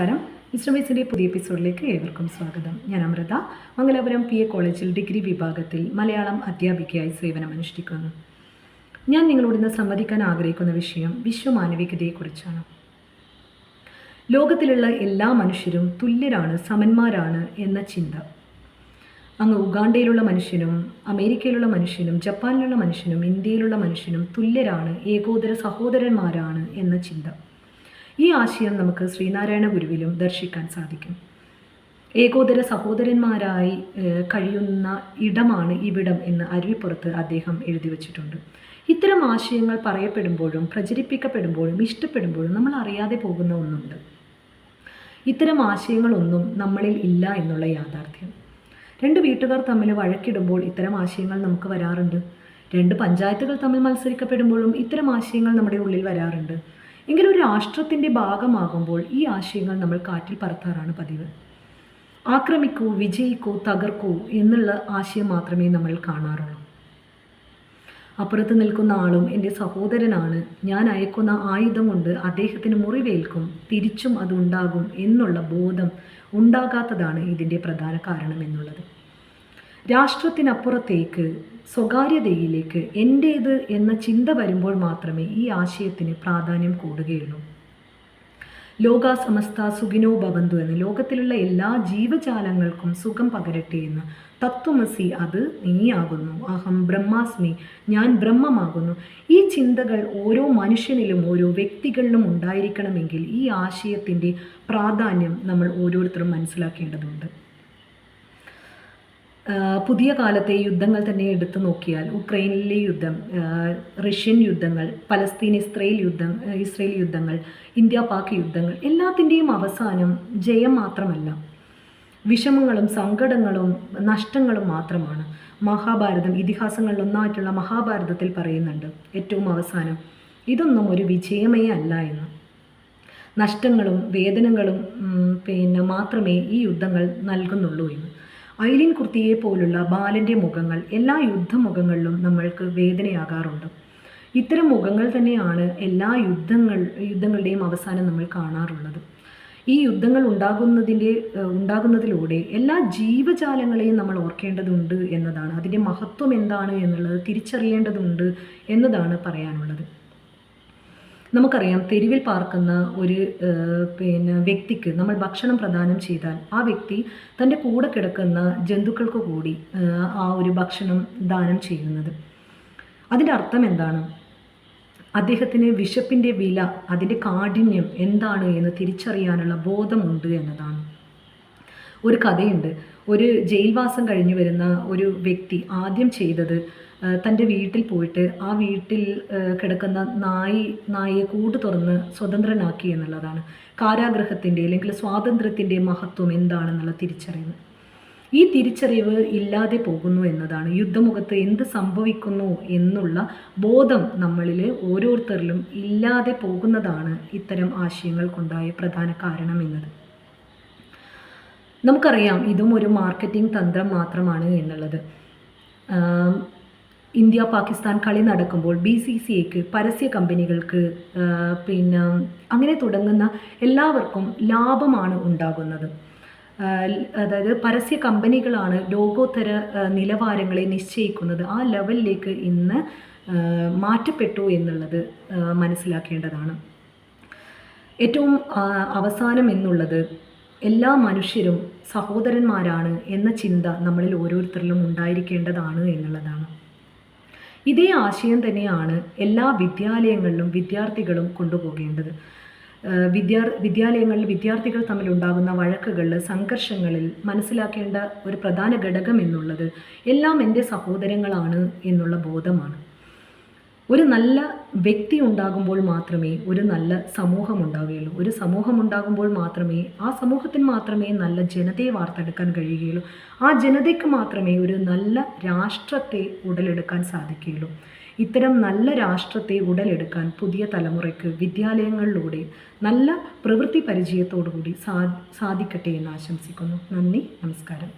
നമസ്കാരം. മിസ്റ്റർ പുതിയ എപ്പിസോഡിലേക്ക് ഏവർക്കും സ്വാഗതം. ഞാൻ അമൃത, മംഗലാപുരം PA കോളേജിൽ ഡിഗ്രി വിഭാഗത്തിൽ മലയാളം അധ്യാപികയായി സേവനമനുഷ്ഠിക്കുന്നു. ഞാൻ നിങ്ങളോട് ഇന്ന് സംവദിക്കാൻ ആഗ്രഹിക്കുന്ന വിഷയം വിശ്വമാനവികതയെക്കുറിച്ചാണ്. ലോകത്തിലുള്ള എല്ലാ മനുഷ്യരും തുല്യരാണ്, സമന്മാരാണ് എന്ന ചിന്ത. അങ്ങ് ഉഗാണ്ടയിലുള്ള മനുഷ്യനും അമേരിക്കയിലുള്ള മനുഷ്യനും ജപ്പാനിലുള്ള മനുഷ്യനും ഇന്ത്യയിലുള്ള മനുഷ്യനും തുല്യരാണ്, ഏകോദര സഹോദരന്മാരാണ് എന്ന ചിന്ത. ഈ ആശയം നമുക്ക് ശ്രീനാരായണ ഗുരുവിലും ദർശിക്കാൻ സാധിക്കും. ഏകോദര സഹോദരന്മാരായി കഴിയുന്ന ഇടമാണ് ഇവിടം എന്ന് അരുവിപ്പുറത്ത് അദ്ദേഹം എഴുതി വച്ചിട്ടുണ്ട്. ഇത്തരം ആശയങ്ങൾ പറയപ്പെടുമ്പോഴും പ്രചരിപ്പിക്കപ്പെടുമ്പോഴും ഇഷ്ടപ്പെടുമ്പോഴും നമ്മൾ അറിയാതെ പോകുന്ന ഒന്നുണ്ട്. ഇത്തരം ആശയങ്ങളൊന്നും നമ്മളിൽ ഇല്ല എന്നുള്ള യാഥാർത്ഥ്യം. രണ്ട് വീട്ടുകാർ തമ്മിൽ വഴക്കിടുമ്പോൾ ഇത്തരം ആശയങ്ങൾ നമുക്ക് വരാറുണ്ട്. രണ്ട് പഞ്ചായത്തുകൾ തമ്മിൽ മത്സരിക്കപ്പെടുമ്പോഴും ഇത്തരം ആശയങ്ങൾ നമ്മുടെ ഉള്ളിൽ വരാറുണ്ട്. എങ്കിലും ഒരു രാഷ്ട്രത്തിൻ്റെ ഭാഗമാകുമ്പോൾ ഈ ആശയങ്ങൾ നമ്മൾ കാറ്റിൽ പറത്താറാണ് പതിവ്. ആക്രമിക്കൂ, വിജയിക്കൂ, തകർക്കൂ എന്നുള്ള ആശയം മാത്രമേ നമ്മൾ കാണാറുള്ളൂ. അപ്പുറത്ത് നിൽക്കുന്ന ആളും എൻ്റെ സഹോദരനാണ്, ഞാൻ അയക്കുന്ന ആയുധം കൊണ്ട് അദ്ദേഹത്തിന് മുറിവേൽക്കും, തിരിച്ചും അതുണ്ടാകും എന്നുള്ള ബോധം ഉണ്ടാകാത്തതാണ് ഇതിൻ്റെ പ്രധാന കാരണം എന്നുള്ളത്. രാഷ്ട്രത്തിനപ്പുറത്തേക്ക് സ്വകാര്യതയിലേക്ക് എൻ്റേത് എന്ന ചിന്ത വരുമ്പോൾ മാത്രമേ ഈ ആശയത്തിന് പ്രാധാന്യം കൂടുകയുള്ളൂ. ലോകാ സമസ്ത സുഖിനോ ഭവന്തു എന്ന്, ലോകത്തിലുള്ള എല്ലാ ജീവജാലങ്ങൾക്കും സുഖം പകരട്ടെ എന്ന്. തത്വമസി, അത് നീയാകുന്നു. അഹം ബ്രഹ്മാസ്മി, ഞാൻ ബ്രഹ്മമാകുന്നു. ഈ ചിന്തകൾ ഓരോ മനുഷ്യനിലും ഓരോ വ്യക്തികളിലും ഉണ്ടായിരിക്കണമെങ്കിൽ ഈ ആശയത്തിൻ്റെ പ്രാധാന്യം നമ്മൾ ഓരോരുത്തരും മനസ്സിലാക്കേണ്ടതുണ്ട്. പുതിയ കാലത്തെ യുദ്ധങ്ങൾ തന്നെ എടുത്തു നോക്കിയാൽ ഉക്രൈനിലെ യുദ്ധം, റഷ്യൻ യുദ്ധങ്ങൾ, പലസ്തീൻ ഇസ്രയേൽ യുദ്ധങ്ങൾ, ഇന്ത്യ പാക് യുദ്ധങ്ങൾ, എല്ലാത്തിൻ്റെയും അവസാനം ജയം മാത്രമല്ല, വിഷമങ്ങളും സങ്കടങ്ങളും നഷ്ടങ്ങളും മാത്രമാണ്. മഹാഭാരതം, ഇതിഹാസങ്ങളിലൊന്നായിട്ടുള്ള മഹാഭാരതത്തിൽ പറയുന്നുണ്ട് ഏറ്റവും അവസാനം ഇതൊന്നും ഒരു വിജയമേ അല്ല എന്ന്. നഷ്ടങ്ങളും വേദനകളും മാത്രമേ ഈ യുദ്ധങ്ങൾ നൽകുന്നുള്ളൂ എന്ന്. ഐലിൻ കുർത്തിയെ പോലുള്ള ബാലൻ്റെ മുഖങ്ങൾ എല്ലാ യുദ്ധമുഖങ്ങളിലും നമ്മൾക്ക് വേദനയാകാറുണ്ട്. ഇത്തരം മുഖങ്ങൾ തന്നെയാണ് എല്ലാ യുദ്ധങ്ങളുടെയും അവസാനം നമ്മൾ കാണാറുള്ളത്. ഈ യുദ്ധങ്ങൾ ഉണ്ടാകുന്നതിലൂടെ എല്ലാ ജീവജാലങ്ങളെയും നമ്മൾ ഓർക്കേണ്ടതുണ്ട് എന്നതാണ്, അതിൻ്റെ മഹത്വം എന്താണ് എന്നുള്ളത് തിരിച്ചറിയേണ്ടതുണ്ട് എന്നതാണ് പറയാനുള്ളത്. നമുക്കറിയാം, തെരുവിൽ പാർക്കുന്ന ഒരു വ്യക്തിക്ക് നമ്മൾ ഭക്ഷണം പ്രദാനം ചെയ്താൽ ആ വ്യക്തി തൻ്റെ കൂടെ കിടക്കുന്ന ജന്തുക്കൾക്ക് കൂടി ആ ഒരു ഭക്ഷണം ദാനം ചെയ്യുന്നത്. അതിൻ്റെ അർത്ഥം എന്താണ്? അദ്ദേഹത്തിന് വിശപ്പിൻ്റെ വില, അതിൻ്റെ കാഠിന്യം എന്താണ് എന്ന് തിരിച്ചറിയാനുള്ള ബോധമുണ്ട് എന്നതാണ്. ഒരു കഥയുണ്ട്. ഒരു ജയിൽവാസം കഴിഞ്ഞു വരുന്ന ഒരു വ്യക്തി ആദ്യം ചെയ്തത് തൻ്റെ വീട്ടിൽ പോയിട്ട് ആ വീട്ടിൽ കിടക്കുന്ന നായയെ കൂട് തുറന്ന് സ്വതന്ത്രനാക്കി എന്നുള്ളതാണ്. കാരാഗൃഹത്തിൻ്റെ അല്ലെങ്കിൽ സ്വാതന്ത്ര്യത്തിൻ്റെ മഹത്വം എന്താണെന്നുള്ള തിരിച്ചറിവ്. ഈ തിരിച്ചറിവ് ഇല്ലാതെ പോകുന്നു എന്നതാണ്. യുദ്ധമുഖത്ത് എന്ത് സംഭവിക്കുന്നു എന്നുള്ള ബോധം നമ്മളിൽ ഓരോരുത്തരിലും ഇല്ലാതെ പോകുന്നതാണ് ഇത്തരം ആശയങ്ങൾക്കുണ്ടായ പ്രധാന കാരണം എന്നത്. നമുക്കറിയാം, ഇതും ഒരു മാർക്കറ്റിംഗ് തന്ത്രം മാത്രമാണ് എന്നുള്ളത്. ഇന്ത്യ പാകിസ്ഥാൻ കളി നടക്കുമ്പോൾ BCCIക്ക്, പരസ്യ കമ്പനികൾക്ക്, അങ്ങനെ തുടങ്ങുന്ന എല്ലാവർക്കും ലാഭമാണ് ഉണ്ടാകുന്നത്. അതായത് പരസ്യ കമ്പനികളാണ് ലോകോത്തര നിലവാരങ്ങളെ നിശ്ചയിക്കുന്നത്. ആ ലെവലിലേക്ക് ഇന്ന് മാറ്റപ്പെട്ടു എന്നുള്ളത് മനസ്സിലാക്കേണ്ടതാണ്. ഏറ്റവും അവസാനം എന്നുള്ളത് എല്ലാ മനുഷ്യരും സഹോദരന്മാരാണ് എന്ന ചിന്ത നമ്മളിൽ ഓരോരുത്തരിലും ഉണ്ടായിരിക്കേണ്ടതാണ് എന്നുള്ളതാണ്. ഇതേ ആശയം തന്നെയാണ് എല്ലാ വിദ്യാലയങ്ങളിലും വിദ്യാർത്ഥികളും കൊണ്ടുപോകേണ്ടത്. വിദ്യാലയങ്ങളിൽ വിദ്യാർത്ഥികൾ തമ്മിലുണ്ടാകുന്ന വഴക്കുകളിൽ, സംഘർഷങ്ങളിൽ മനസ്സിലാക്കേണ്ട ഒരു പ്രധാന ഘടകം എന്നുള്ളത് എല്ലാം എൻ്റെ സഹോദരങ്ങളാണ് എന്നുള്ള ബോധമാണ്. ഒരു നല്ല വ്യക്തി ഉണ്ടാകുമ്പോൾ മാത്രമേ ഒരു നല്ല സമൂഹം ഉണ്ടാവുകയുള്ളൂ. ഒരു സമൂഹം ഉണ്ടാകുമ്പോൾ മാത്രമേ ആ സമൂഹത്തിന് മാത്രമേ നല്ല ജനതയെ വാർത്തെടുക്കാൻ കഴിയുകയുള്ളൂ. ആ ജനതയ്ക്ക് മാത്രമേ ഒരു നല്ല രാഷ്ട്രത്തെ ഉടലെടുക്കാൻ സാധിക്കുകയുള്ളൂ. ഇത്തരം നല്ല രാഷ്ട്രത്തെ ഉടലെടുക്കാൻ പുതിയ തലമുറയ്ക്ക് വിദ്യാലയങ്ങളിലൂടെ നല്ല പ്രവൃത്തി പരിചയത്തോടുകൂടി സാധിക്കട്ടെ എന്ന് ആശംസിക്കുന്നു. നന്ദി, നമസ്കാരം.